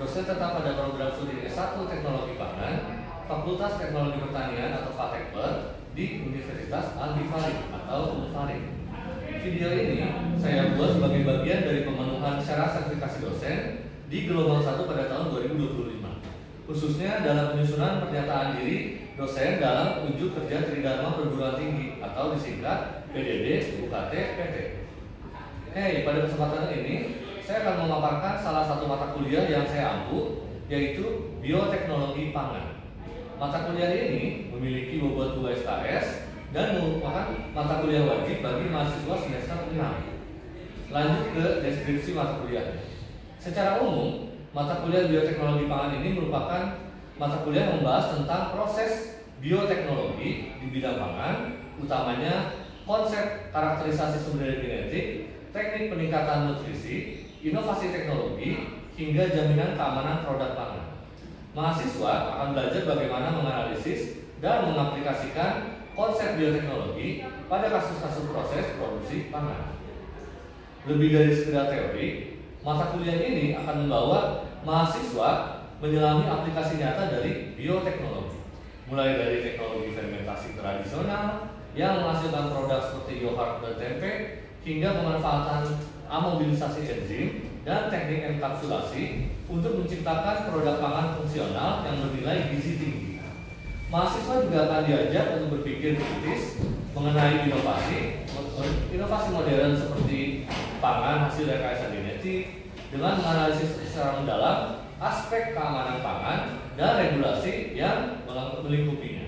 dosen tetap pada program studi S1 Teknologi Pangan, Fakultas Teknologi Pertanian atau FATEKPER di Universitas Al-Ghifari atau Unfarid. Video ini saya buat sebagai bagian dari pemenuhan syarat sertifikasi dosen di gelombang 1 pada tahun 2025, khususnya dalam penyusunan pernyataan diri dosen dalam unjuk kerja Tridharma Perguruan Tinggi atau disingkat PDD UKT PT. Pada kesempatan ini saya akan memaparkan salah satu mata kuliah yang saya ampu, yaitu Bioteknologi Pangan. Mata kuliah ini memiliki bobot 2 SKS dan merupakan mata kuliah wajib bagi mahasiswa semester 6. Lanjut ke deskripsi mata kuliah. Secara umum, mata kuliah Bioteknologi Pangan ini merupakan mata kuliah yang membahas tentang proses bioteknologi di bidang pangan, utamanya konsep karakterisasi sumber daya genetik, teknik peningkatan nutrisi, inovasi teknologi, hingga jaminan keamanan produk pangan. Mahasiswa akan belajar bagaimana menganalisis dan mengaplikasikan konsep bioteknologi pada kasus-kasus proses produksi pangan. Lebih dari sekedar teori, mata kuliah ini akan membawa mahasiswa menyelami aplikasi nyata dari bioteknologi, mulai dari teknologi fermentasi tradisional yang menghasilkan produk seperti yogurt dan tempe, hingga pemanfaatan amobilisasi enzim dan teknik enkapsulasi untuk menciptakan produk pangan fungsional yang bernilai gizi tinggi. Mahasiswa juga akan diajak untuk berpikir kritis mengenai inovasi modern seperti pangan hasil rekayasa genetik dengan menganalisis secara mendalam aspek keamanan pangan dan regulasi yang melingkupinya.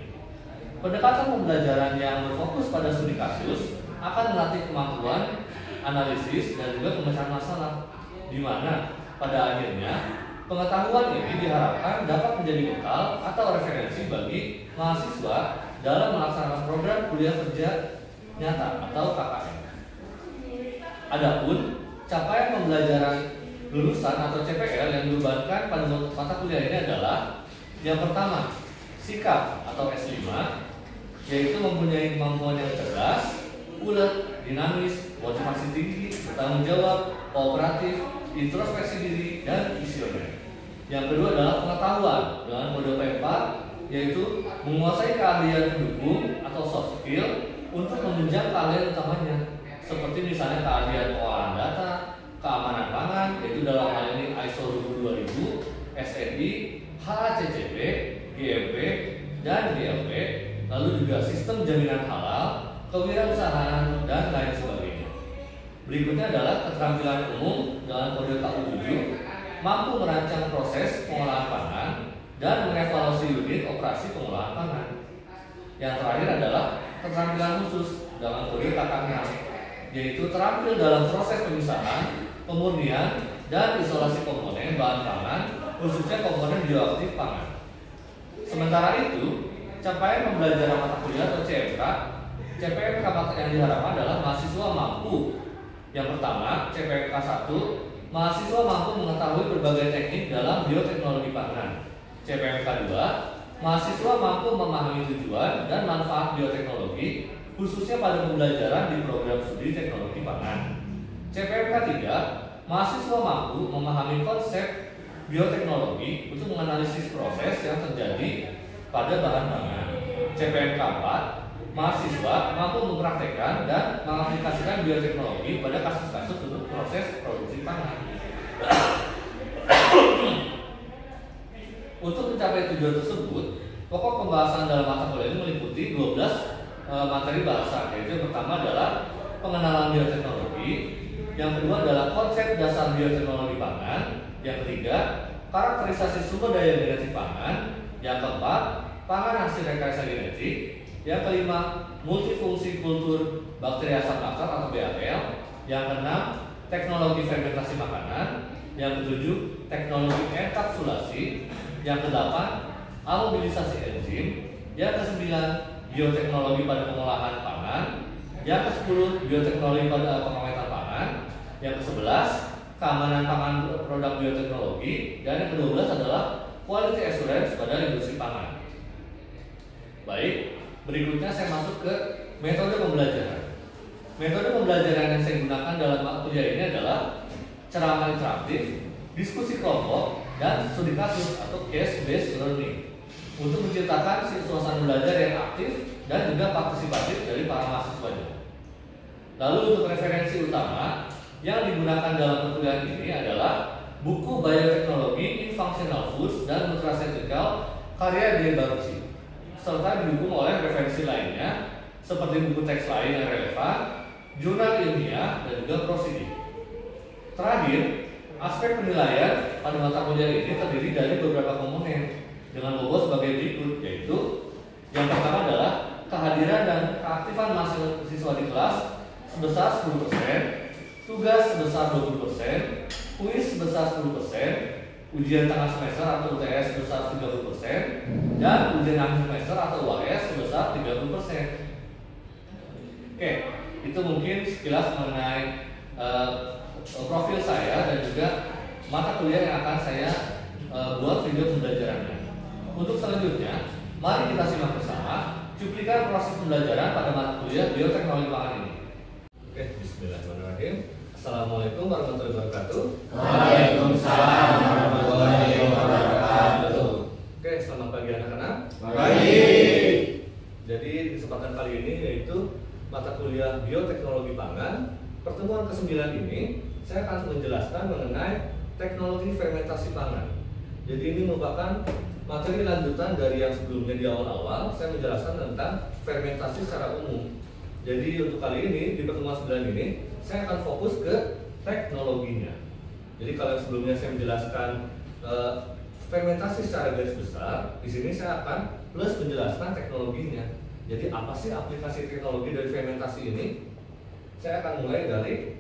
Pendekatan pembelajaran yang berfokus pada studi kasus akan melatih kemampuan analisis dan juga pemecahan masalah, di mana pada akhirnya pengetahuan ini diharapkan dapat menjadi bekal atau referensi bagi mahasiswa dalam melaksanakan program kuliah kerja nyata atau KKN. Adapun capaian pembelajaran lulusan atau CPL yang dibebankan pada mata kuliah ini adalah yang pertama, sikap atau S5, yaitu mempunyai kemampuan yang cerdas, ulet, dinamis, motivasi tinggi, bertanggung jawab, kooperatif, introspeksi diri, dan visioner. Yang kedua adalah pengetahuan dengan kode P4, yaitu menguasai keahlian pendukung atau soft skill untuk menunjang keahlian utamanya, seperti misalnya keahlian pengolahan data, keamanan pangan, yaitu dalam hal ini ISO 22000, SNI, HACCP, GMP, dan GLP, lalu juga sistem jaminan halal, kewirausahaan, dan lain sebagainya. Berikutnya adalah keterampilan umum dengan kode KU7, mampu merancang proses pengolahan pangan dan mengevaluasi unit operasi pengolahan pangan. Yang terakhir adalah keterampilan khusus dengan kode KK6, yaitu terampil dalam proses pemisahan, pemurnian, dan isolasi komponen bahan pangan, khususnya komponen bioaktif pangan. Sementara itu, capaian pembelajaran mata kuliah atau CMK, CPMK yang diharapkan adalah mahasiswa mampu. Yang pertama, CPMK 1, mahasiswa mampu mengetahui berbagai teknik dalam bioteknologi pangan. CPMK 2, mahasiswa mampu memahami tujuan dan manfaat bioteknologi, khususnya pada pembelajaran di program studi teknologi pangan. CPMK 3, mahasiswa mampu memahami konsep bioteknologi untuk menganalisis proses yang terjadi pada bahan pangan. CPMK 4, mahasiswa mampu mempraktekkan dan mengaplikasikan bioteknologi pada kasus-kasus untuk proses produksi pangan. Untuk mencapai tujuan tersebut, pokok pembahasan dalam mata kuliah ini meliputi 12 materi bahasa, yaitu yang pertama adalah pengenalan bioteknologi, yang kedua adalah konsep dasar bioteknologi pangan, yang ketiga karakterisasi sumber daya genetik pangan, yang keempat pangan hasil rekayasa genetik, yang kelima multifungsi kultur bakteri asam laktat atau BAL, yang keenam teknologi fermentasi makanan, yang ketujuh teknologi enkapsulasi, yang kedelapan amobilisasi enzim, yang kesembilan bioteknologi pada pengolahan pangan, yang ke-10 bioteknologi pada pengawetan pangan, yang ke-11 keamanan pangan produk bioteknologi, dan yang ke-12 adalah quality assurance pada industri pangan. Baik, berikutnya saya masuk ke metode pembelajaran. Metode pembelajaran yang saya gunakan dalam kuliah ini adalah ceramah interaktif, diskusi kelompok, dan studi kasus atau case based learning untuk menciptakan suasana belajar yang aktif dan juga partisipatif dari para mahasiswanya. Lalu untuk referensi utama yang digunakan dalam perkuliahan ini adalah buku Bioteknologi in Functional Foods dan Nutraceutical karya D. Baruchi, serta didukung oleh referensi lainnya seperti buku teks lain yang relevan, jurnal ilmiah, dan juga prosedur. Terakhir, aspek penilaian pada mata kuliah ini terdiri dari beberapa komponen dengan bobot sebagai berikut, yaitu yang pertama adalah kehadiran dan keaktifan mahasiswa di kelas sebesar 10%, tugas sebesar 20%, kuis sebesar 10%, ujian tengah semester atau UTS sebesar 30%, dan ujian akhir semester atau UAS sebesar 30%. Oke, itu mungkin sekilas mengenai profil saya dan juga mata kuliah yang akan saya buat video pembelajarannya. Untuk selanjutnya, mari kita simak bersama cuplikan proses pembelajaran pada mata kuliah Bioteknologi Pangan ini. Oke, bismillahirrahmanirrahim. Assalamualaikum warahmatullahi wabarakatuh. Waalaikumsalam warahmatullahi wabarakatuh. Oke, selamat pagi anak-anak. Baik. Jadi di kesempatan kali ini yaitu mata kuliah Bioteknologi Pangan. Pertemuan ke-9 ini saya akan menjelaskan mengenai teknologi fermentasi pangan. Jadi ini merupakan materi lanjutan dari yang sebelumnya di awal-awal saya menjelaskan tentang fermentasi secara umum. Jadi untuk kali ini di pertemuan 9 ini saya akan fokus ke teknologinya. Jadi kalau sebelumnya saya menjelaskan fermentasi secara garis besar, di sini saya akan plus menjelaskan teknologinya. Jadi apa sih aplikasi teknologi dari fermentasi ini? Saya akan mulai dari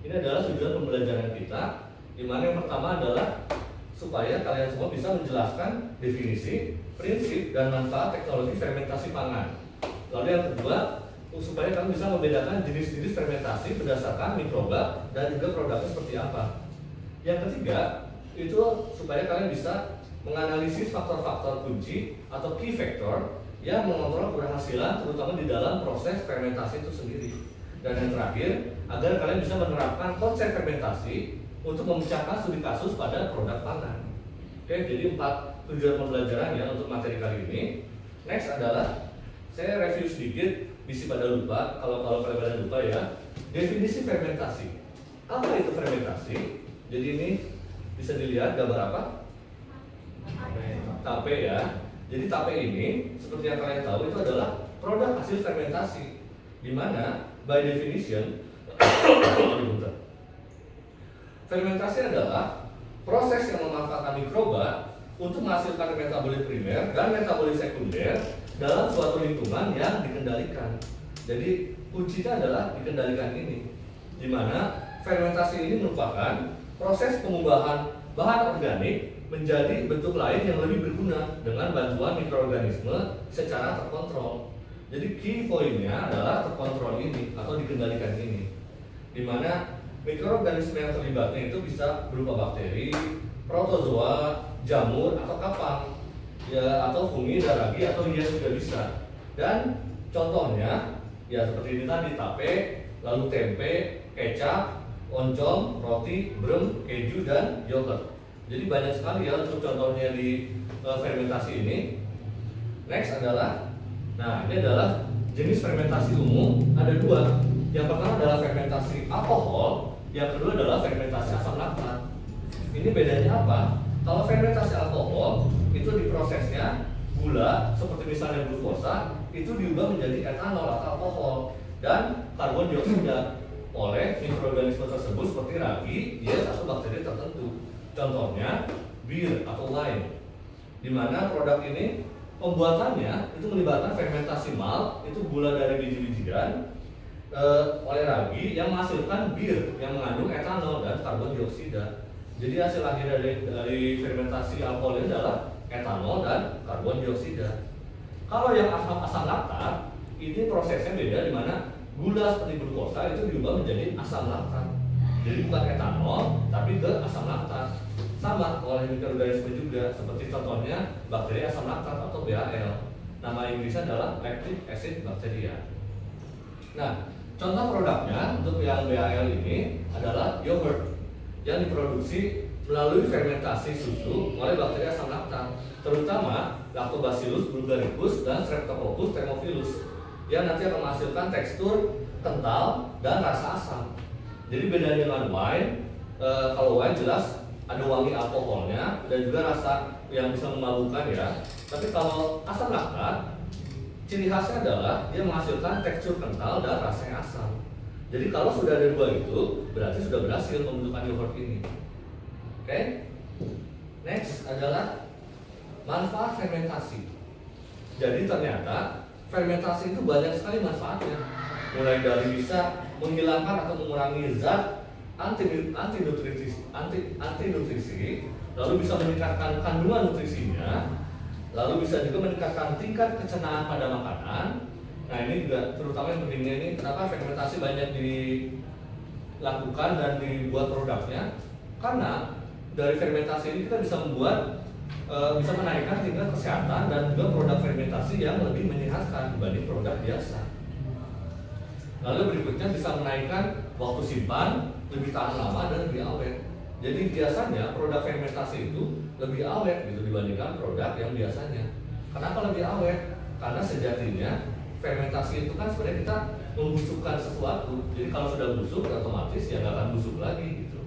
ini adalah tujuan pembelajaran kita, di mana yang pertama adalah supaya kalian semua bisa menjelaskan definisi, prinsip, dan manfaat teknologi fermentasi pangan. Lalu yang kedua, supaya kalian bisa membedakan jenis-jenis fermentasi berdasarkan mikroba dan juga produknya seperti apa. Yang ketiga, itu supaya kalian bisa menganalisis faktor-faktor kunci atau key factor yang mengontrol keberhasilan terutama di dalam proses fermentasi itu sendiri. Dan yang terakhir, agar kalian bisa menerapkan konsep fermentasi untuk memecahkan studi kasus pada produk pangan. Oke, jadi 4 tujuan pembelajarannya untuk materi kali ini. Next adalah saya review sedikit, bisa pada lupa, kalau kalian lupa ya, definisi fermentasi. Apa itu fermentasi? Jadi ini bisa dilihat gambar apa? Tape ya. Jadi tape ini seperti yang kalian tahu itu adalah produk hasil fermentasi, di mana by definition fermentasi adalah proses yang memanfaatkan mikroba untuk menghasilkan metabolit primer dan metabolit sekunder dalam suatu lingkungan yang dikendalikan. Jadi kuncinya adalah dikendalikan ini, di mana fermentasi ini merupakan proses pengubahan bahan organik menjadi bentuk lain yang lebih berguna dengan bantuan mikroorganisme secara terkontrol. Jadi key poinnya adalah terkontrol ini atau dikendalikan ini, di mana mikroorganisme yang terlibatnya itu bisa berupa bakteri, protozoa, jamur atau kapang, ya atau fungi, daragi atau hias juga bisa. Dan contohnya ya seperti ini tadi tape, lalu tempe, kecap, oncom, roti, brem, keju dan yogurt. Jadi banyak sekali ya untuk contohnya di fermentasi ini. Next adalah, nah ini adalah jenis fermentasi umum, ada 2. Yang pertama adalah fermentasi alkohol, yang kedua adalah fermentasi asam laktat. Ini bedanya apa? Kalau fermentasi alkohol itu diprosesnya gula seperti misalnya glukosa itu diubah menjadi etanol atau alkohol dan karbon dioksida oleh mikroorganisme tersebut seperti ragi, yeast atau bakteri tertentu. Contohnya bir atau wine, di mana produk ini pembuatannya itu melibatkan fermentasi malt, itu gula dari biji-bijian oleh ragi yang menghasilkan bir yang mengandung etanol dan karbon dioksida. Jadi hasil akhir dari fermentasi alkohol ini adalah etanol dan karbon dioksida. Kalau yang asam laktat, ini prosesnya beda, di mana gula seperti glukosa itu diubah menjadi asam laktat. Jadi bukan etanol, tapi ke asam laktat. Sama oleh mikroorganisme juga, seperti contohnya bakteri asam laktat atau BAL. Nama Inggrisnya adalah lactic acid bacteria. Nah, contoh produknya untuk yang BAL ini adalah yogurt yang diproduksi melalui fermentasi susu oleh bakteri asam laktat, terutama Lactobacillus bulgaricus dan Streptococcus thermophilus, yang nanti akan menghasilkan tekstur kental dan rasa asam. Jadi beda dengan wine, kalau wine jelas ada wangi alkoholnya dan juga rasa yang bisa memabukkan ya. Tapi kalau asam laktat, ciri khasnya adalah dia menghasilkan tekstur kental dan rasa yang asam. Jadi kalau sudah ada dua itu, berarti sudah berhasil pembentukan yogurt ini. Oke, next adalah manfaat fermentasi. Jadi ternyata fermentasi itu banyak sekali manfaatnya, mulai dari bisa menghilangkan atau mengurangi zat anti nutrisi, lalu bisa meningkatkan kandungan nutrisinya, lalu bisa juga meningkatkan tingkat kecenaan pada makanan. Nah ini juga terutama yang pentingnya ini, kenapa fermentasi banyak dilakukan dan dibuat produknya, karena dari fermentasi ini kita bisa membuat bisa menaikkan tingkat kesehatan dan juga produk fermentasi yang lebih menyehatkan dibanding produk biasa. Lalu berikutnya bisa menaikkan waktu simpan, lebih tahan lama dan lebih awet. Jadi biasanya produk fermentasi itu lebih awet gitu dibandingkan produk yang biasanya. Kenapa lebih awet? Karena sejatinya fermentasi itu kan sebenarnya kita membusukkan sesuatu. Jadi kalau sudah busuk otomatis ya nggak akan busuk lagi gitu.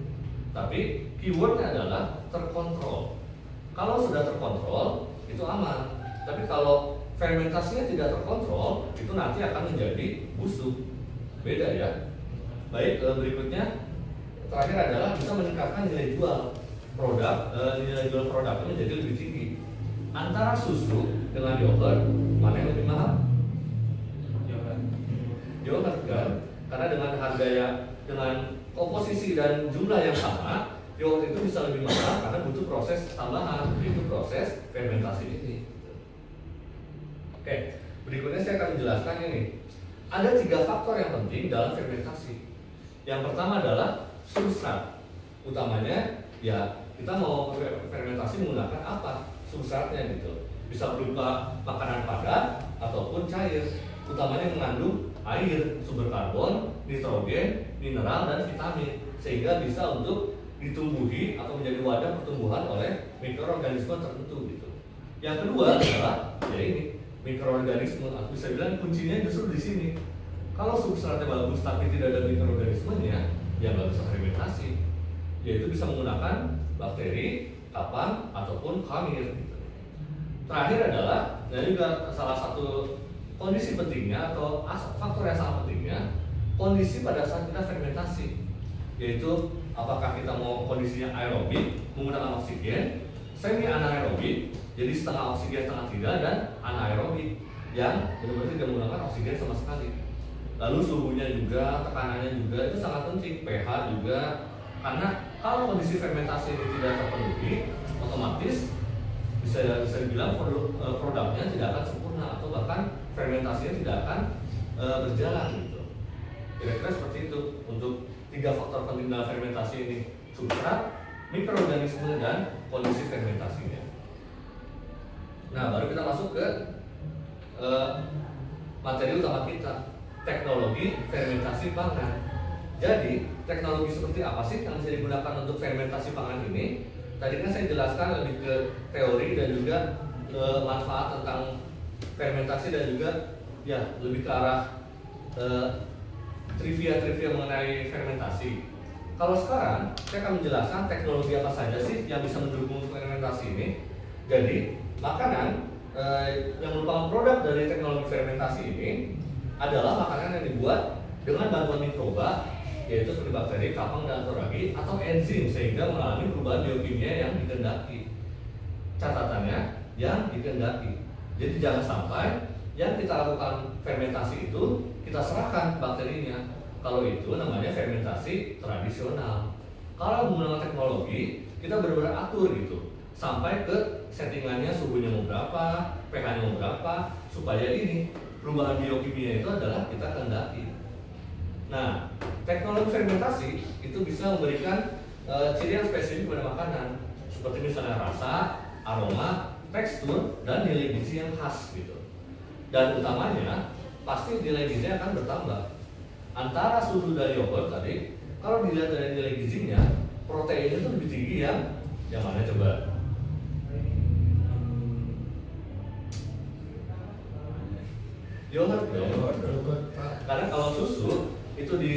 Tapi keywordnya adalah terkontrol. Kalau sudah terkontrol itu aman. Tapi kalau fermentasinya tidak terkontrol itu nanti akan menjadi busuk. Beda ya. Baik, berikutnya terakhir adalah bisa meningkatkan nilai jual produk. Nilai jual produknya menjadi lebih tinggi. Antara susu dengan yogurt mana yang lebih mahal? Yogurt kan? Karena dengan harga yang dengan komposisi dan jumlah yang sama, yogurt itu bisa lebih mahal karena butuh proses tambahan, yaitu proses fermentasi ini. Oke, berikutnya saya akan menjelaskan ini. Ada 3 faktor yang penting dalam fermentasi. Yang pertama adalah substrat. Utamanya ya kita mau fermentasi menggunakan apa? Substratnya gitu. Bisa berupa makanan padat ataupun cair. Utamanya mengandung air, sumber karbon, nitrogen, mineral dan vitamin, sehingga bisa untuk ditumbuhi atau menjadi wadah pertumbuhan oleh mikroorganisme tertentu gitu. Yang kedua adalah ya ini mikroorganisme, aku bisa bilang kuncinya justru di sini. Kalau substratnya bagus tapi tidak ada mikroorganismenya, ya nggak bisa fermentasi. Yaitu bisa menggunakan bakteri, kapang ataupun khamir. Gitu. Terakhir adalah, dan juga salah satu kondisi pentingnya atau faktor yang sangat pentingnya, kondisi pada saat kita fermentasi. Yaitu apakah kita mau kondisinya aerobik menggunakan oksigen, semi anaerobik, jadi setengah oksigen setengah tidak, dan anaerobik yang benar-benar tidak menggunakan oksigen sama sekali. Lalu suhunya juga, tekanannya juga itu sangat penting, pH juga, karena kalau kondisi fermentasi ini tidak terpenuhi, otomatis bisa dibilang produknya tidak akan sempurna atau bahkan fermentasinya tidak akan berjalan gitu. Kira-kira seperti itu untuk 3 faktor penting dalam fermentasi ini: substrat, mikroorganisme, dan kondisi fermentasinya. Nah, baru kita masuk ke materi utama kita, teknologi fermentasi pangan. Jadi, teknologi seperti apa sih yang bisa digunakan untuk fermentasi pangan ini? Tadi kan saya jelaskan lebih ke teori dan juga manfaat tentang fermentasi dan juga ya lebih ke arah trivia mengenai fermentasi. Kalau sekarang saya akan menjelaskan teknologi apa saja sih yang bisa mendukung fermentasi ini. Jadi makanan yang merupakan produk dari teknologi fermentasi ini adalah makanan yang dibuat dengan bantuan mikroba, yaitu seperti bakteri, kapang, dan atoragi, atau enzim, sehingga mengalami perubahan biokimia yang dikehendaki. Catatannya yang dikehendaki. Jadi jangan sampai yang kita lakukan fermentasi itu kita serahkan bakterinya. Kalau itu namanya fermentasi tradisional. Kalau menggunakan teknologi, kita benar-benar atur gitu, sampai ke settingannya, suhunya mau berapa, pH-nya mau berapa, supaya ini perubahan biokimia itu adalah kita kehendaki. Nah, teknologi fermentasi itu bisa memberikan ciri yang spesifik pada makanan, seperti misalnya rasa, aroma, tekstur, dan nilai gizi yang khas gitu. Dan utamanya pasti nilai gizinya akan bertambah. Antara susu dari yogurt tadi, kalau dilihat dari nilai gizinya, proteinnya itu lebih tinggi yang Yang mana coba? Yogurt dong. Karena kalau susu itu di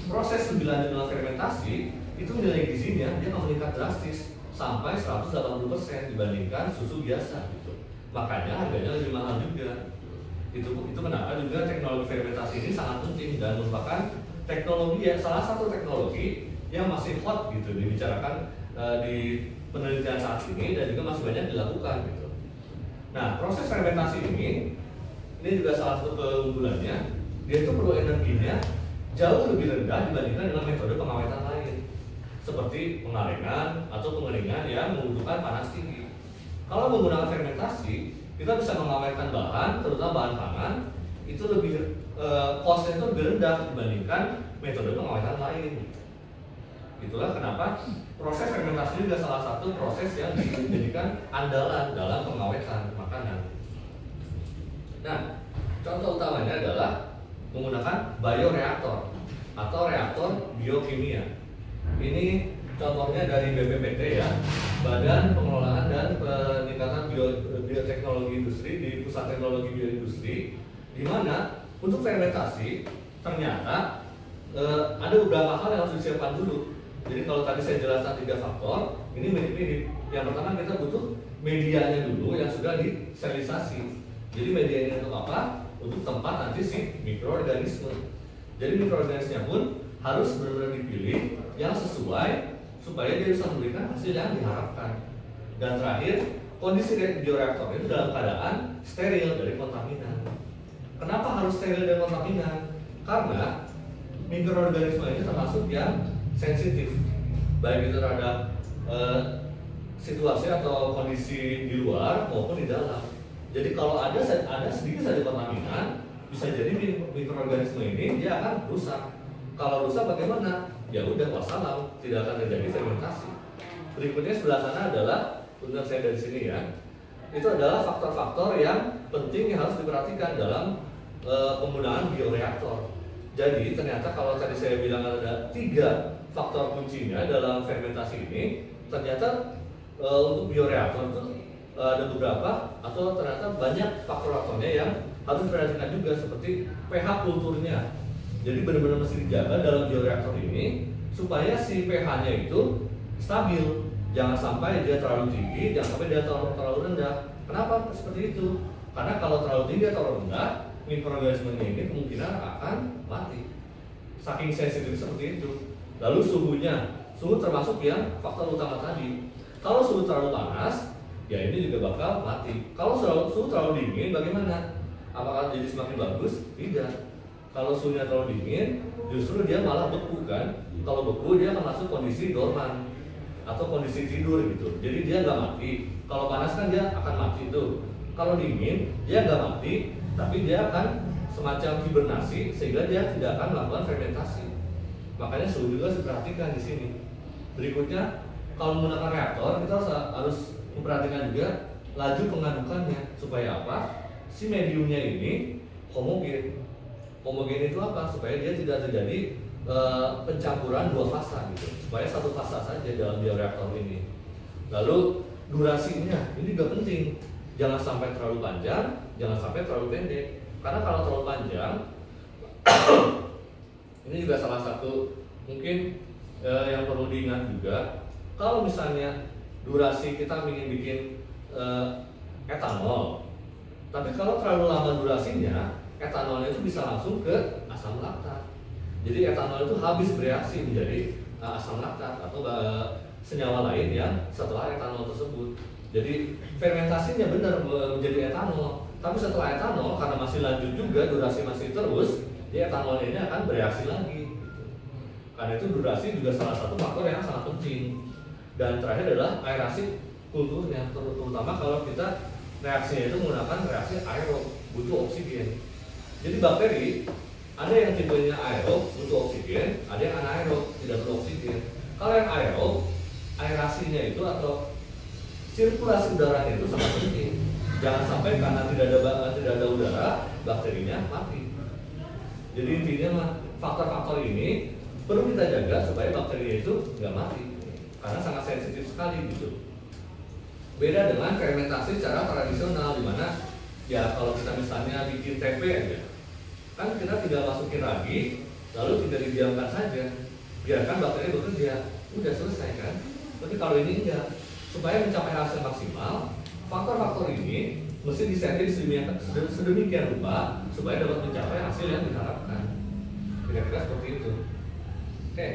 proses lebih lanjut dengan fermentasi, itu nilai gizinya dia akan meningkat drastis sampai 180% dibandingkan susu biasa gitu. Makanya harganya lebih mahal juga. Itu kenapa juga teknologi fermentasi ini sangat penting dan merupakan teknologi salah satu teknologi yang masih hot gitu dibicarakan di penelitian saat ini dan juga masih banyak dilakukan gitu. Nah, proses fermentasi ini juga salah satu keunggulannya, dia itu perlu energinya jauh lebih rendah dibandingkan dengan metode pengawetan lain seperti pengalengan atau pengeringan yang membutuhkan panas tinggi. Kalau menggunakan fermentasi, kita bisa mengawetkan bahan, terutama bahan pangan, itu lebih cost-nya itu lebih rendah dibandingkan metode pengawetan lain. Itulah kenapa proses fermentasi juga salah satu proses yang dijadikan andalan dalam pengawetan makanan. Nah, contoh utamanya adalah menggunakan bioreaktor atau reaktor biokimia. Ini contohnya dari BPPT ya, Badan Pengelolaan dan Peningkatan Bioteknologi Industri di Pusat Teknologi Bioindustri, di mana untuk fermentasi ternyata ada beberapa hal yang harus disiapkan dulu. Jadi kalau tadi saya jelaskan 3 faktor, ini mirip-mirip. Yang pertama kita butuh medianya dulu yang sudah disterilisasi. Jadi medianya untuk apa? Untuk tempat nanti si mikroorganisme. Jadi mikroorganismenya pun harus benar-benar dipilih yang sesuai supaya dia bisa memberikan hasil yang diharapkan. Dan terakhir, kondisi bioreaktor itu dalam keadaan steril dari kontaminan. Kenapa harus steril dari kontaminan? Karena mikroorganisme ini termasuk yang sensitif, baik itu terhadap situasi atau kondisi di luar maupun di dalam. Jadi kalau ada sedikit saja kontaminan, bisa jadi mikroorganisme ini dia akan rusak. Kalau rusak bagaimana? Ya udah wassalam, tidak akan terjadi fermentasi. Berikutnya sebelah sana adalah, untuk saya dari sini ya, itu adalah faktor-faktor yang penting yang harus diperhatikan dalam penggunaan bioreaktor. Jadi ternyata kalau tadi saya bilang ada 3 faktor kuncinya dalam fermentasi ini, ternyata untuk bioreaktor itu ada beberapa atau ternyata banyak faktor-faktornya yang harus diperhatikan juga, seperti pH kulturnya. Jadi benar-benar mesti dijaga dalam bioreaktor ini supaya si pH-nya itu stabil. Jangan sampai dia terlalu tinggi, jangan sampai dia terlalu rendah. Kenapa seperti itu? Karena kalau terlalu tinggi atau rendah, mikroorganisme ini kemungkinan akan mati. Saking sensitif seperti itu. Lalu suhunya, suhu termasuk yang faktor utama tadi. Kalau suhu terlalu panas, ya ini juga bakal mati. Kalau suhu terlalu dingin, bagaimana? Apakah jadi semakin bagus? Tidak. Kalau suhunya terlalu dingin, justru dia malah beku kan? Kalau beku dia akan masuk kondisi dorman atau kondisi tidur gitu. Jadi dia nggak mati. Kalau panas kan dia akan mati tuh. Kalau dingin dia nggak mati, tapi dia akan semacam hibernasi sehingga dia tidak akan melakukan fermentasi. Makanya suhu juga harus diperhatikan di sini. Berikutnya, kalau menggunakan reaktor kita harus memperhatikan juga laju pengadukannya supaya apa? Si mediumnya ini homogen. Homogen itu apa? Supaya dia tidak terjadi pencampuran 2 fasa gitu. Supaya 1 fasa saja dalam bioreaktor ini. Lalu durasinya ini juga penting. Jangan sampai terlalu panjang, jangan sampai terlalu pendek. Karena kalau terlalu panjang ini juga salah satu mungkin yang perlu diingat juga. Kalau misalnya durasi kita ingin bikin etanol, tapi kalau terlalu lama durasinya, etanolnya itu bisa langsung ke asam laktat. Jadi etanol itu habis bereaksi menjadi asam laktat atau senyawa lain yang setelah etanol tersebut. Jadi fermentasinya benar menjadi etanol, tapi setelah etanol karena masih lanjut juga durasi masih terus, dia etanol ini akan bereaksi lagi. Gitu. Karena itu durasi juga salah satu faktor yang sangat penting. Dan terakhir adalah aerasi kulturnya, terutama kalau kita reaksinya itu menggunakan reaksi aerob, butuh oksigen. Jadi bakteri ada yang tipenya aerob butuh oksigen, ada yang anaerob tidak perlu oksigen. Kalau yang aerob, aerasinya itu atau sirkulasi udaranya itu sangat penting. Jangan sampai karena tidak ada udara, bakterinya mati. Jadi intinya faktor-faktor ini perlu kita jaga supaya bakterinya itu nggak mati. karena sangat sensitif sekali gitu. Beda dengan fermentasi secara tradisional, di mana ya kalau kita misalnya bikin tempe aja, kan kita tinggal masukin ragi, lalu tinggal didiamkan saja, biarkan bakteri bekerja, udah selesai kan. Tapi kalau ini enggak, supaya mencapai hasil maksimal, faktor-faktor ini mesti disetting sedemikian rupa supaya dapat mencapai hasil yang diharapkan. Kira-kira seperti itu. Oke.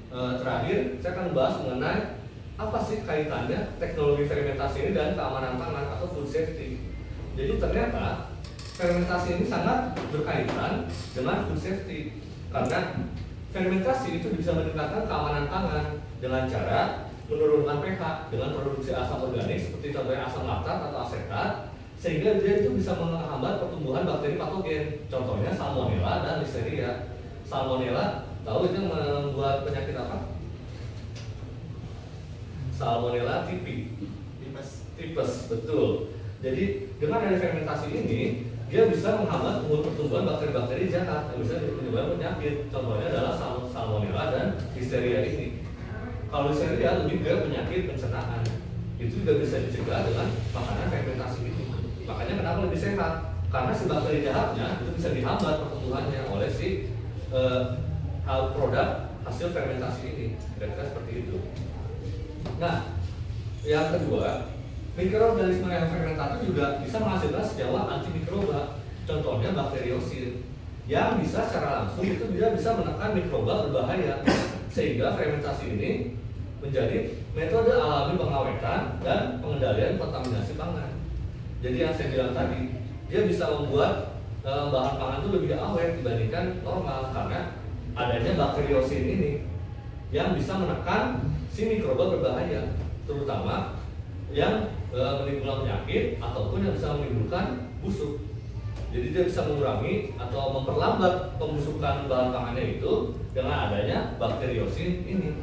Terakhir saya akan bahas mengenai apa sih kaitannya teknologi fermentasi ini dan keamanan pangan atau food safety. Jadi ternyata fermentasi ini sangat berkaitan dengan food safety, karena fermentasi itu bisa meningkatkan keamanan pangan dengan cara menurunkan pH dengan produksi asam organik seperti contohnya asam laktat atau asetat, sehingga dia itu bisa menghambat pertumbuhan bakteri patogen, contohnya salmonella dan listeria. Salmonella tahu itu membuat penyakit apa? Salmonella tipes, betul. Jadi dengan ada fermentasi ini, dia bisa menghambat pertumbuhan bakteri-bakteri jahat yang bisa menyebabkan penyakit. Contohnya adalah salmonella dan listeria ini. Kalau listeria lebih ke penyakit pencernaan, itu juga bisa dicegah dengan makanan fermentasi ini. Makanya kenapa lebih sehat? Karena si bakteri jahatnya itu bisa dihambat pertumbuhannya oleh si produk hasil fermentasi ini. Kira-kira seperti itu. Nah, yang kedua, mikroorganisme yang fermentatif juga bisa menghasilkan senyawa antimikroba. Contohnya bakteriosin, yang bisa secara langsung itu dia bisa menekan mikroba berbahaya, sehingga fermentasi ini menjadi metode alami pengawetan dan pengendalian kontaminasi pangan. Jadi yang saya bilang tadi, dia bisa membuat bahan pangan itu lebih awet dibandingkan normal karena adanya bakteriosin ini yang bisa menekan si mikroba berbahaya, terutama yang menimbulkan penyakit ataupun yang bisa menimbulkan busuk. Jadi dia bisa mengurangi atau memperlambat pembusukan bahan pangannya itu dengan adanya bakteriosin ini.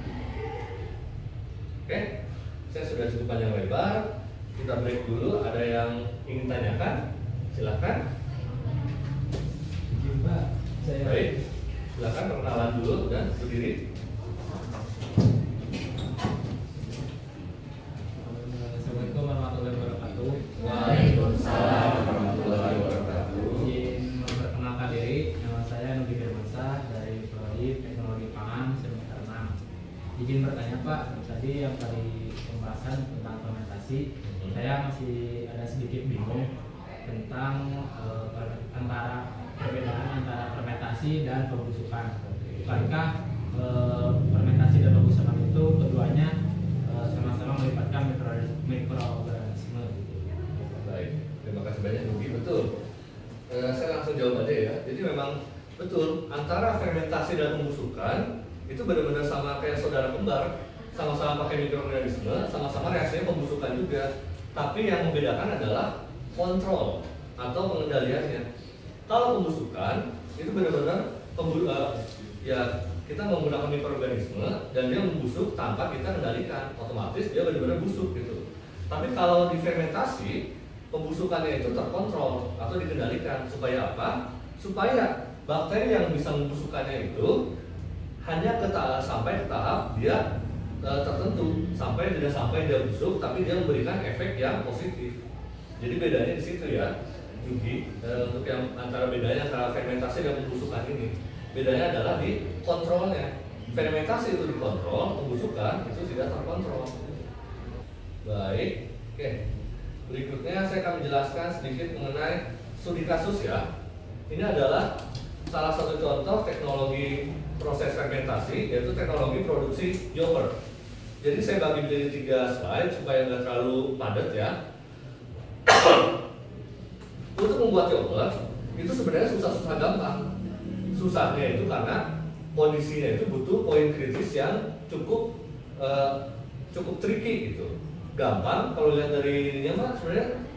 Oke, saya sudah cukup panjang lebar. Kita break dulu. Ada yang ingin tanyakan? Silakan. Mbak, saya Baik, silakan perkenalan dulu dan berdiri. Assalamualaikum warahmatullahi wabarakatuh. Waalaikumsalam warahmatullahi wabarakatuh. Izin memperkenalkan diri, nama saya Nugi Firmansyah dari Prodi Teknologi Pangan semester 6. Izin bertanya Pak, tadi yang pembahasan tentang fermentasi, saya masih ada sedikit bingung tentang perbedaan antara fermentasi dan pembusukan. Bukankah fermentasi dan pembusukan itu keduanya sama-sama melibatkan mikroorganisme gitu? Baik, terima kasih banyak Nugi. Betul. Saya langsung jawab aja ya. Jadi memang betul antara fermentasi dan pembusukan itu benar-benar sama kayak saudara kembar, sama-sama pakai mikroorganisme, sama-sama reaksinya pembusukan juga. Tapi yang membedakan adalah kontrol atau pengendaliannya. Kalau pembusukan itu benar-benar ya kita menggunakan mikroorganisme dan dia membusuk tanpa kita kendalikan, otomatis dia benar-benar busuk gitu. Tapi kalau di fermentasi, pembusukannya itu terkontrol atau dikendalikan. Supaya apa? Supaya bakteri yang bisa membusukkannya itu hanya sampai ke tahap dia tertentu, tidak sampai dia busuk, tapi dia memberikan efek yang positif. Jadi bedanya di situ ya, Yugi. Untuk yang antara bedanya antara fermentasi dan pembusukan ini, bedanya adalah di kontrolnya. Fermentasi itu dikontrol, pembusukan itu tidak terkontrol. Baik, oke. Berikutnya saya akan menjelaskan sedikit mengenai studi kasus ya. Ini adalah salah satu contoh teknologi proses fermentasi, yaitu teknologi produksi yogurt. Jadi saya bagi menjadi 3 slide supaya nggak terlalu padat ya. Untuk membuat yogurt itu sebenarnya susah-susah gampang. Susahnya itu karena kondisinya itu butuh poin kritis yang cukup tricky gitu. Gampang kalau lihat dari ininya mah sebenarnya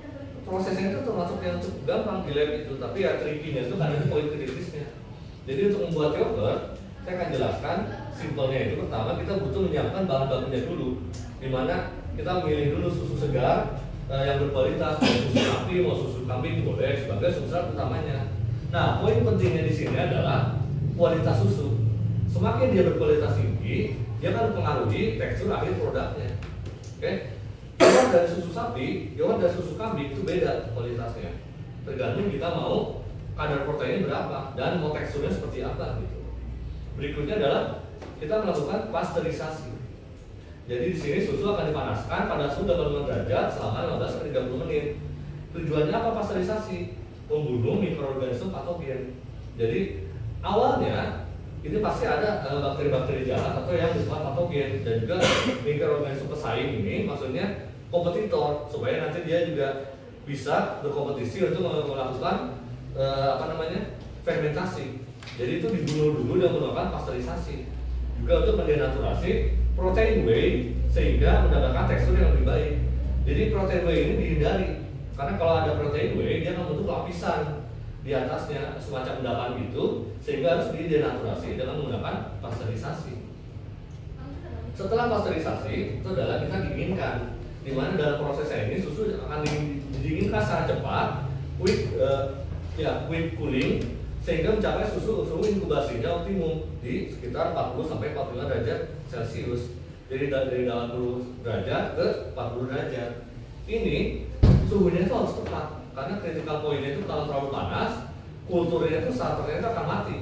prosesnya itu termasuk yang cukup gampang di lab itu, tapi ya tricky-nya itu karena poin kritisnya. Jadi untuk membuat yogurt, saya akan jelaskan simpelnya itu. Pertama kita butuh menyiapkan bahan bakunya dulu, dimana kita memilih dulu susu segar yang berkualitas, mau susu sapi, mau susu kambing boleh sebagai substrat utamanya. Nah, poin pentingnya di sini adalah kualitas susu. Semakin dia berkualitas tinggi, dia kan mempengaruhi tekstur akhir produknya. Oke, yogurt dari susu sapi, yogurt dari susu kambing itu beda kualitasnya. Tergantung kita mau kadar proteinnya berapa dan mau teksturnya seperti apa gitu. Berikutnya adalah kita melakukan pasteurisasi. Jadi di sini susu akan dipanaskan pada suhu 85 derajat selama 15 sampai 30 menit. Tujuannya apa pasteurisasi? Membunuh mikroorganisme patogen. Jadi awalnya ini pasti ada bakteri-bakteri jahat atau yang disebut patogen dan juga mikroorganisme pesaing ini maksudnya kompetitor supaya nanti dia juga bisa berkompetisi untuk melakukan fermentasi. Jadi itu dibunuh dulu dan melakukan pasteurisasi juga untuk mendenaturasi protein whey sehingga mendapatkan tekstur yang lebih baik. Jadi protein whey ini dihindari karena kalau ada protein whey dia akan membentuk lapisan di atasnya semacam endapan gitu sehingga harus didenaturasi dengan menggunakan pasteurisasi. Setelah pasteurisasi itu adalah kita dinginkan, di mana dalam prosesnya ini susu akan didinginkan secara cepat, quick cooling sehingga mencapai suhu inkubasinya optimum di sekitar 40 sampai 45 derajat Celcius. Jadi dari 80 derajat ke 40 derajat. Ini suhunya itu harus tepat karena critical point-nya itu kalau terlalu panas, kulturnya itu starternya itu akan mati.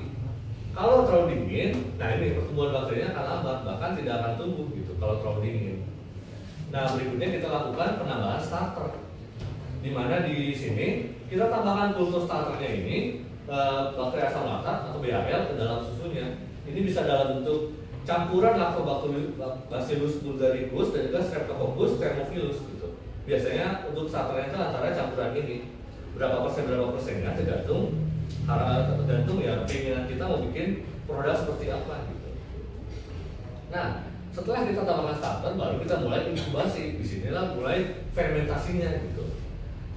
Kalau terlalu dingin, nah ini pertumbuhan bakterinya akan lambat, bahkan tidak akan tumbuh gitu kalau terlalu dingin. Nah berikutnya kita lakukan penambahan starter, di mana di sini kita tambahkan kultur starternya ini bakteri asam laktat atau BAL ke dalam susunya. Ini bisa dalam bentuk campuran Lactobacillus bulgaricus dan juga Streptococcus thermophilus gitu. Biasanya untuk starternya itu antara campuran ini berapa persennya tergantung ya keinginan kita mau bikin produk seperti apa gitu. Nah setelah kita tambahkan starter baru kita mulai inkubasi. Disinilah mulai fermentasinya gitu.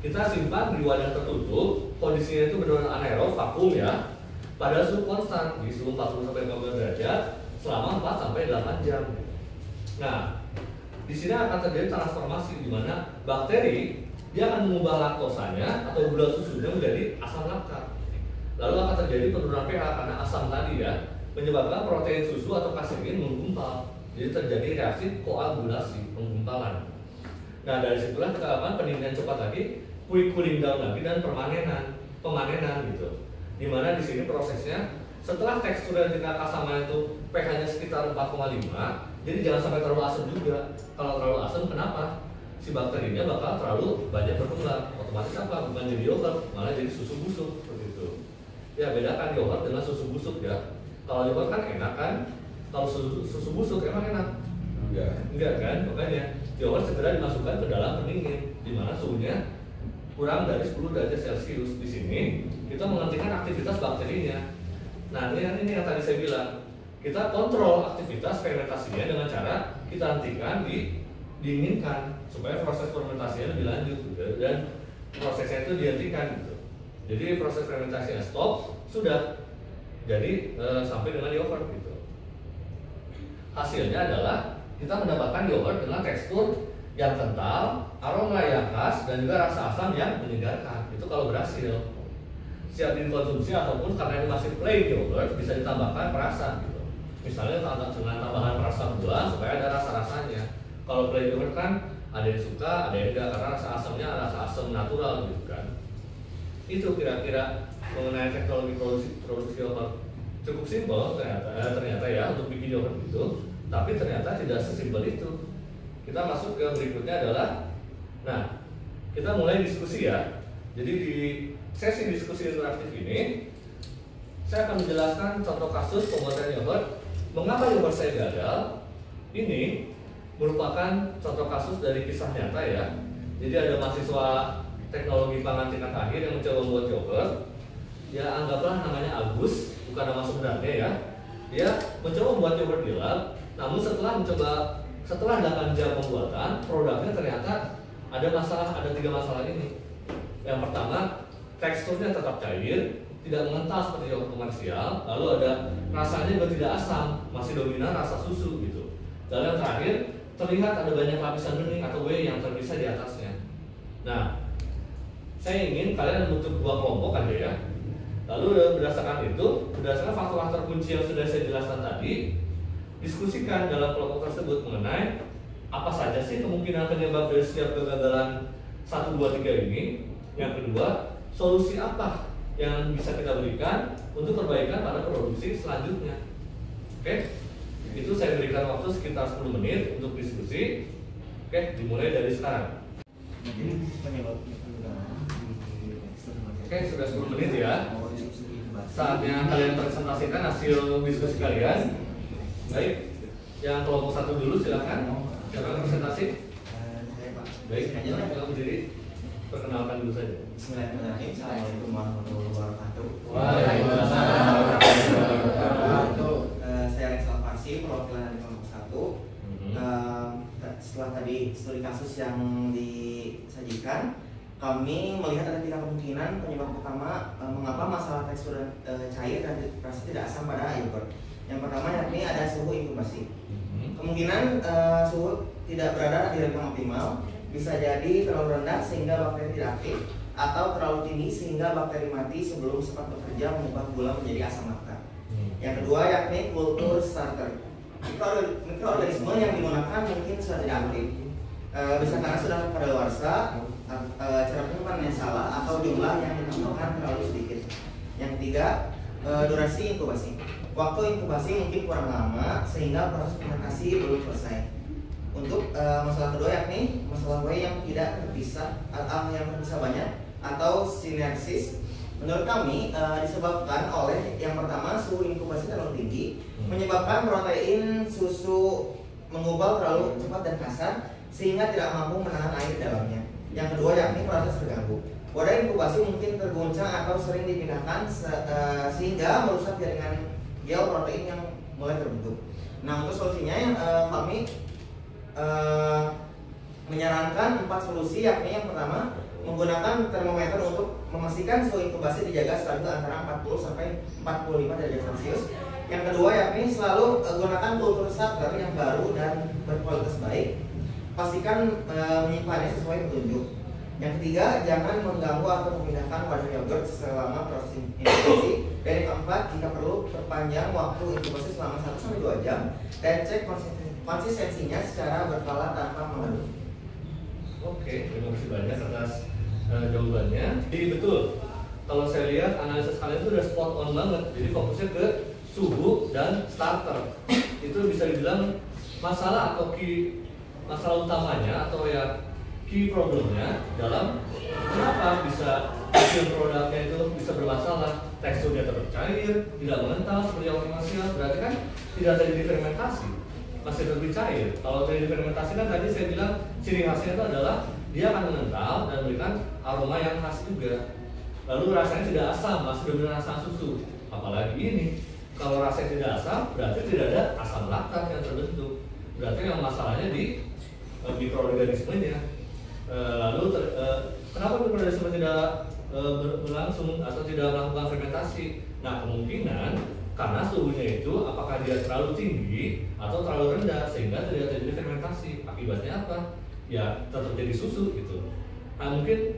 Kita simpan di wadah tertutup, kondisinya itu benar-benar anaerob, vakum ya, pada suhu konstan di suhu 40 sampai 50 derajat selama 4 sampai 8 jam. Nah, di sini akan terjadi transformasi di mana bakteri dia akan mengubah laktosanya atau gula susunya menjadi asam laktat. Lalu akan terjadi penurunan pH karena asam tadi ya, menyebabkan protein susu atau kasein menggumpal. Jadi terjadi reaksi koagulasi, penggumpalan. Nah, dari situlah kita lakukan pendinginan cepat lagi, quick cooling down lagi dan pemanenan gitu. Dimana di sini prosesnya setelah tekstur dan tingkat keasaman itu pH-nya sekitar 4,5, jadi jangan sampai terlalu asam juga. Kalau terlalu asam kenapa? Si bakterinya bakal terlalu banyak berkembang. Otomatis apa? Bukan jadi yogurt, malah jadi susu busuk seperti itu. Ya bedakan yogurt dengan susu busuk ya. Kalau yogurt kan enak kan, kalau susu busuk emang enak? Enggak kan? Makanya yogurt segera dimasukkan ke dalam pendingin, di mana suhunya kurang dari 10 derajat Celcius. Di sini kita menghentikan aktivitas bakterinya. Nah ini yang tadi saya bilang, kita kontrol aktivitas fermentasinya dengan cara kita hentikan, didinginkan supaya proses fermentasinya lebih lanjut gitu. Dan prosesnya itu dihentikan gitu. Jadi proses fermentasinya stop, sudah jadi sampai dengan yogurt gitu. Hasilnya adalah kita mendapatkan yogurt dengan tekstur yang kental, aroma yang khas, dan juga rasa asam yang menyegarkan. Itu kalau berhasil. Siap dikonsumsi ataupun karena ini masih plain yogurt bisa ditambahkan perasan gitu. Misalnya dengan tambahan perasan gula supaya ada rasa-rasanya. Kalau plain yogurt kan ada yang suka, ada yang enggak karena rasa asamnya rasa asam natural gitu kan. Itu kira-kira mengenai teknologi produksi yogurt. Cukup simpel ternyata ya untuk bikin yogurt itu, tapi ternyata tidak sesimpel itu. Kita masuk ke berikutnya adalah, nah kita mulai diskusi ya. Jadi di sesi diskusi interaktif ini saya akan menjelaskan contoh kasus pembuatan yogurt. Mengapa yogurt saya gagal? Ini merupakan contoh kasus dari kisah nyata ya. Jadi ada mahasiswa teknologi pangan tingkat akhir yang mencoba membuat yogurt. Ya anggaplah namanya Agus, bukan nama sebenarnya ya. Dia mencoba membuat yogurt di lab, namun setelah 8 jam pembuatan, produknya ternyata ada 3 masalah ini. Yang pertama, teksturnya tetap cair, tidak mengental seperti yogurt komersial, lalu ada rasanya juga tidak asam, masih dominan rasa susu gitu. Dan yang terakhir, terlihat ada banyak lapisan bening atau whey yang terpisah di atasnya. Nah, saya ingin kalian membentuk 2 kelompok aja ya. Lalu berdasarkan faktor-faktor kunci yang sudah saya jelaskan tadi, diskusikan dalam kelompok tersebut mengenai apa saja sih kemungkinan penyebab dari setiap kegagalan 1, 2, 3 ini. Yang kedua, solusi apa yang bisa kita berikan untuk perbaikan pada produksi selanjutnya. Oke, itu saya berikan waktu sekitar 10 menit untuk diskusi. Oke, dimulai dari sekarang. Oke, sudah 10 menit ya. Saatnya kalian presentasikan hasil diskusi kalian. Baik, yang kelompok 1 dulu silakan. Siapa presentasi? Baik, silakan berdiri. Perkenalkan dulu saja. Bismillahirrahmanirrahim. Assalamualaikum warahmatullahi wabarakatuh. Waalaikumsalam warahmatullahi wabarakatuh. Saya Alex Alfarsi, perwakilan dari kelompok 1. Setelah tadi studi kasus yang disajikan, kami melihat ada 3 kemungkinan penyebab utama mengapa masalah tekstur cair dan rasa tidak asam pada yogurt. Yang pertama yakni ada suhu inkubasi. Kemungkinan suhu tidak berada di rentang optimal, bisa jadi terlalu rendah sehingga bakteri tidak aktif, atau terlalu tinggi sehingga bakteri mati sebelum sempat bekerja mengubah gula menjadi asam laktat. Yang kedua yakni kultur starter. Mikroorganisme yang digunakan mungkin sudah tidak aktif, bisa karena sudah kadaluarsa, cara penyimpanan yang salah, atau jumlah yang ditambahkan terlalu sedikit. Yang ketiga, durasi inkubasi. Waktu inkubasi mungkin kurang lama sehingga proses fermentasi belum selesai. Untuk masalah kedua yakni masalah whey yang tidak terpisah yang terpisah banyak atau sinersis. Menurut kami disebabkan oleh yang pertama suhu inkubasi terlalu tinggi, menyebabkan protein susu mengubah terlalu cepat dan kasar sehingga tidak mampu menahan air di dalamnya. Yang kedua yakni proses terganggu. Wadah inkubasi mungkin terguncang atau sering dipindahkan sehingga merusak jaringan gel protein yang mulai terbentuk. Nah, untuk solusinya kami menyarankan 4 solusi, yakni yang pertama menggunakan termometer untuk memastikan suhu inkubasi dijaga stabil antara 40 sampai 45 derajat Celcius. Yang kedua yakni selalu gunakan kultur starter yang baru dan berkualitas baik. Pastikan menyimpannya sesuai petunjuk. Yang ketiga, jangan mengganggu atau memindahkan wadah yogurt selama proses inkubasi. Dan yang keempat, jika perlu perpanjang waktu inkubasi selama 1-2 jam dan cek konsistensinya secara berkala tanpa mengaduk. Oke, terima kasih banyak atas jawabannya. Jadi betul, kalau saya lihat analisis kalian itu udah spot on banget. Jadi fokusnya ke suhu dan starter. Itu bisa dibilang masalah atau masalah utamanya atau ya key problemnya dalam kenapa bisa hasil produknya itu bisa bermasalah. Teksturnya tetap cair, tidak mengental seperti yang komersial, berarti kan tidak terjadi fermentasi, masih lebih cair. Kalau terjadi fermentasi kan tadi saya bilang ciri khasnya itu adalah dia akan mengental dan memberikan aroma yang khas juga. Lalu rasanya tidak asam, masih benar-benar asam susu. Apalagi ini, kalau rasanya tidak asam, berarti tidak ada asam laktat yang terbentuk. Berarti yang masalahnya di mikroorganismenya. Lalu kenapa mikroorganisme tidak berlangsung atau tidak melakukan fermentasi? Nah, kemungkinan karena suhunya itu apakah dia terlalu tinggi atau terlalu rendah sehingga tidak terjadi fermentasi. Akibatnya apa? Ya tetap jadi susu gitu. Nah, mungkin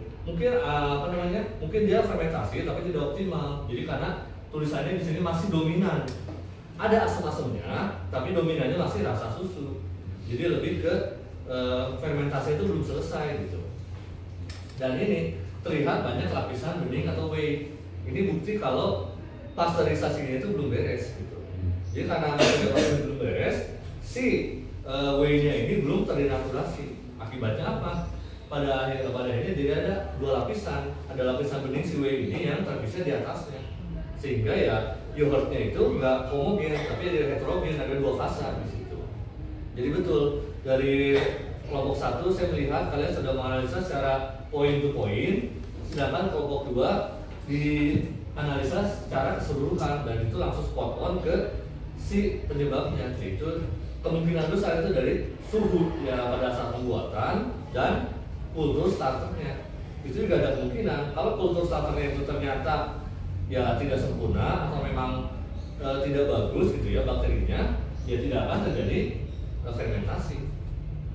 apa namanya? Mungkin dia fermentasi tapi tidak optimal. Jadi karena tulisannya di sini masih dominan. Ada asam-asamnya, tapi dominannya masih rasa susu. Jadi lebih ke fermentasi itu belum selesai gitu. Dan ini terlihat banyak lapisan bening atau whey. Ini bukti kalau pasteurisasinya itu belum beres gitu. Jadi karena pasteurisasi belum beres, si whey-nya ini belum terdenaturasi. Akibatnya apa? Pada akhirnya jadi ada 2 lapisan. Ada lapisan bening si whey ini yang terpisah di atasnya. Sehingga ya yogurtnya itu nggak homogen, tapi ada heterogen, ada 2 fasa di situ. Jadi betul dari kelompok 1 saya melihat kalian sudah menganalisa secara point to point, sedangkan kelompok 2 dianalisa secara keseluruhan dan itu langsung spot on ke si penyebabnya, yaitu kemungkinan besar itu dari suhu ya pada saat pembuatan dan kultur starternya. Itu juga ada kemungkinan kalau kultur starternya itu ternyata ya tidak sempurna atau memang tidak bagus gitu ya bakterinya, ya tidak akan terjadi fermentasi.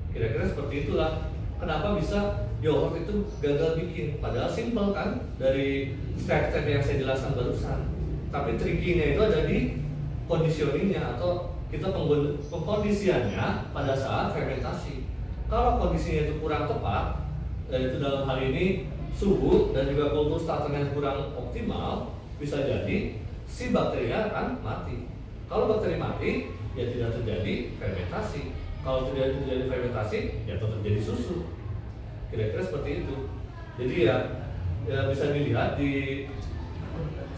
Kira-kira seperti itulah kenapa bisa yogurt itu gagal bikin. Padahal simple kan dari step-step yang saya jelaskan barusan. Tapi tricky-nya itu ada di conditioning-nya atau kita pengkondisiannya pada saat fermentasi. Kalau kondisinya itu kurang tepat, yaitu dalam hal ini suhu dan juga kultur starternya kurang optimal, bisa jadi si bakterinya akan mati. Kalau bakteri mati, ya tidak terjadi fermentasi. Kalau tidak terjadi fermentasi, ya tetap terjadi susu. Kira-kira seperti itu. Jadi ya bisa dilihat di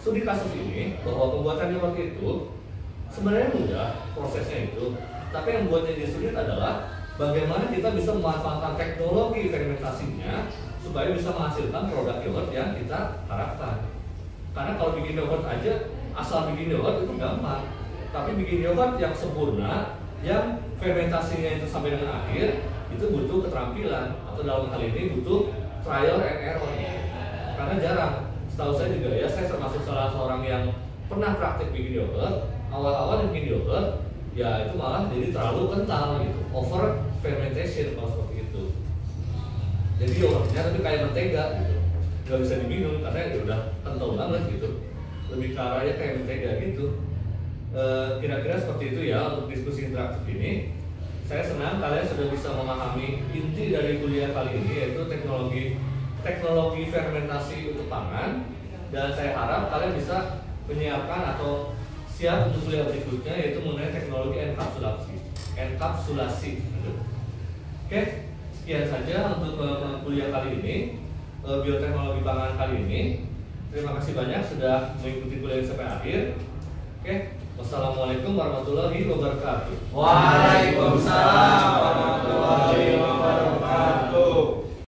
studi kasus ini bahwa pembuatan yogurt itu sebenarnya mudah prosesnya itu. Tapi yang buatnya jadi sulit adalah bagaimana kita bisa memanfaatkan teknologi fermentasinya supaya bisa menghasilkan produk yogurt yang kita harapkan. Karena kalau bikin yogurt aja, asal bikin yogurt itu gampang. Tapi bikin yogurt yang sempurna, yang fermentasinya itu sampai dengan akhir, itu butuh keterampilan, atau dalam hal ini butuh trial and error. Karena jarang, setahu saya juga ya, saya termasuk salah seorang yang pernah praktik bikin yogurt. Awal-awal bikin yogurt, ya itu malah jadi terlalu kental gitu, over fermentation kalau seperti itu. Jadi yogurtnya tapi kayak mentega gitu, nggak bisa diminum karena ya udah kental banget gitu, lebih ke arahnya kayak mentega gitu. Kira-kira seperti itu ya untuk diskusi interaktif ini. Saya senang kalian sudah bisa memahami inti dari kuliah kali ini, yaitu teknologi fermentasi untuk pangan, dan saya harap kalian bisa menyiapkan atau siap untuk kuliah berikutnya, yaitu mengenai teknologi enkapsulasi. Oke, sekian saja untuk kuliah kali ini, bioteknologi pangan kali ini. Terima kasih banyak sudah mengikuti kuliah sampai akhir. Oke, wassalamualaikum warahmatullahi wabarakatuh. Waalaikumsalam warahmatullahi wabarakatuh.